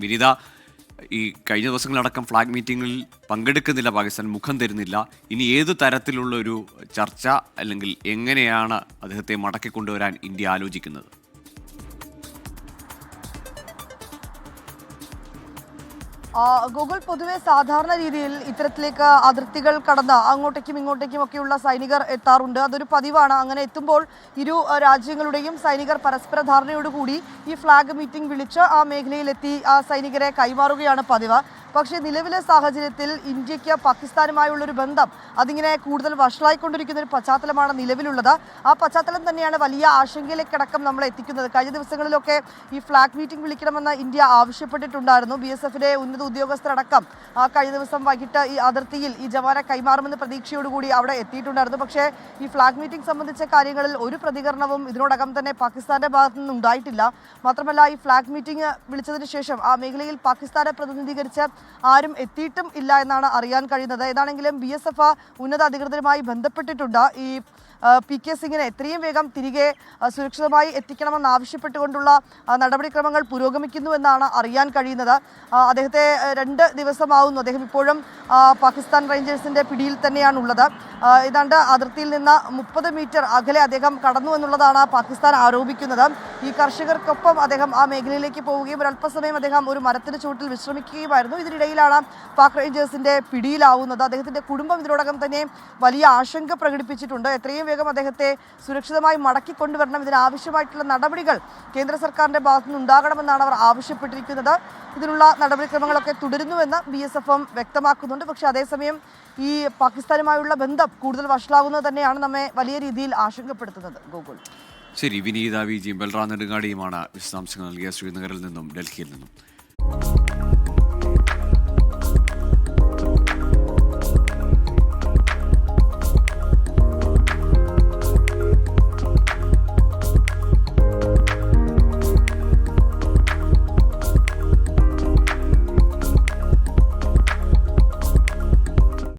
വിനിത, ഈ കഴിഞ്ഞ ദിവസങ്ങളടക്കം ഫ്ലാഗ് മീറ്റിംഗിൽ പങ്കെടുക്കുന്നില്ല പാകിസ്ഥാൻ, മുഖം തരുന്നില്ല. ഇനി ഏതു തരത്തിലുള്ള ഒരു ചർച്ച അല്ലെങ്കിൽ എങ്ങനെയാണ് അദ്ദേഹത്തെ മടക്കിക്കൊണ്ടുവരാൻ ഇന്ത്യ ആലോചിക്കുന്നത്? ഗൂഗിൾ പൊതുവെ സാധാരണ രീതിയിൽ ഇത്തരത്തിലേക്ക് അതിർത്തികൾ കടന്ന് അങ്ങോട്ടേക്കും ഇങ്ങോട്ടേക്കും ഒക്കെയുള്ള സൈനികർ എത്താറുണ്ട്. അതൊരു പതിവാണ്. അങ്ങനെ എത്തുമ്പോൾ ഇരു രാജ്യങ്ങളുടെയും സൈനികർ പരസ്പര ധാരണയോടുകൂടി ഈ ഫ്ലാഗ് മീറ്റിംഗ് വിളിച്ച് ആ മേഖലയിലെത്തി ആ സൈനികരെ കൈമാറുകയാണ് പതിവ്. പക്ഷേ നിലവിലെ സാഹചര്യത്തിൽ ഇന്ത്യക്ക് പാകിസ്ഥാനുമായുള്ളൊരു ബന്ധം അതിങ്ങനെ കൂടുതൽ വഷളായിക്കൊണ്ടിരിക്കുന്ന ഒരു പശ്ചാത്തലമാണ് നിലവിലുള്ളത്. ആ പശ്ചാത്തലം തന്നെയാണ് വലിയ ആശങ്കയിലേക്കടക്കം നമ്മൾ എത്തിക്കുന്നത്. കഴിഞ്ഞ ദിവസങ്ങളിലൊക്കെ ഈ ഫ്ലാഗ് മീറ്റിംഗ് വിളിക്കണമെന്ന് ഇന്ത്യ ആവശ്യപ്പെട്ടിട്ടുണ്ടായിരുന്നു. BSFന്റെ ഉന്നത ഉദ്യോഗസ്ഥരടക്കം കഴിഞ്ഞ ദിവസം വൈകിട്ട് ഈ അതിർത്തിയിൽ ഈ ജവാനെ കൈമാറുമെന്ന പ്രതീക്ഷയോടുകൂടി അവിടെ എത്തിയിട്ടുണ്ടായിരുന്നു. പക്ഷേ ഈ ഫ്ലാഗ് മീറ്റിംഗ് സംബന്ധിച്ച കാര്യങ്ങളിൽ ഒരു പ്രതികരണവും ഇതിനോടകം തന്നെ പാകിസ്ഥാന്റെ ഭാഗത്തു നിന്ന് ഉണ്ടായിട്ടില്ല. മാത്രമല്ല, ഈ ഫ്ലാഗ് മീറ്റിംഗ് വിളിച്ചതിന് ശേഷം ആ മേഖലയിൽ പാകിസ്ഥാനെ പ്രതിനിധീകരിച്ച് ആരും എത്തിയിട്ടും ഇല്ല എന്നാണ് അറിയാൻ കഴിയുന്നത്. ഏതാണെങ്കിലും BSF ഉന്നത അധികൃതരുമായി ബന്ധപ്പെട്ടിട്ടുണ്ട്. ഈ PK സിംഗിനെ എത്രയും വേഗം തിരികെ സുരക്ഷിതമായി എത്തിക്കണമെന്ന് ആവശ്യപ്പെട്ടുകൊണ്ടുള്ള നടപടിക്രമങ്ങൾ പുരോഗമിക്കുന്നുവെന്നാണ് അറിയാൻ കഴിയുന്നത്. അദ്ദേഹത്തെ 2 ദിവസമാവുന്നു. അദ്ദേഹം ഇപ്പോഴും പാകിസ്ഥാൻ റേഞ്ചേഴ്സിന്റെ പിടിയിൽ തന്നെയാണുള്ളത്. ഏതാണ്ട് അതിർത്തിയിൽ നിന്ന് 30 മീറ്റർ അകലെ അദ്ദേഹം കടന്നു എന്നുള്ളതാണ് പാകിസ്ഥാൻ ആരോപിക്കുന്നത്. ഈ കർഷകർക്കൊപ്പം അദ്ദേഹം ആ മേഖലയിലേക്ക് പോവുകയും ഒരല്പസമയം അദ്ദേഹം ഒരു മരത്തിന് ചുവട്ടിൽ വിശ്രമിക്കുകയുമായിരുന്നു. ഇതിനിടയിലാണ് പാക് റേഞ്ചേഴ്സിന്റെ പിടിയിലാവുന്നത്. അദ്ദേഹത്തിന്റെ കുടുംബം ഇതിനോടകം തന്നെ വലിയ ആശങ്ക പ്രകടിപ്പിച്ചിട്ടുണ്ട്. എത്രയും വേഗം അദ്ദേഹത്തെ സുരക്ഷിതമായി മടക്കിക്കൊണ്ടുവരണം, ഇതിനാവശ്യമായിട്ടുള്ള നടപടികൾ കേന്ദ്ര സർക്കാരിന്റെ ഭാഗത്തുനിന്ന് ഉണ്ടാകണമെന്നാണ് അവർ ആവശ്യപ്പെട്ടിരിക്കുന്നത്. ഇതിനുള്ള നടപടിക്രമങ്ങളൊക്കെ തുടരുന്നുവെന്ന് BSFും വ്യക്തമാക്കുന്നുണ്ട്. പക്ഷേ അതേസമയം ഈ പാകിസ്ഥാനുമായുള്ള ബന്ധം കൂടുതൽ വഷളാകുന്നത് തന്നെയാണ് നമ്മെ വലിയ രീതിയിൽ ആശങ്കപ്പെടുത്തുന്നത്. ഗൂഗിൾ. ശരി, വിനീത VG ബൽറാം നെടുങ്ങാടിയുമാണ് വിശദാംശങ്ങൾ നൽകിയ ശ്രീനഗറിൽ നിന്നും ഡൽഹിയിൽ നിന്നും.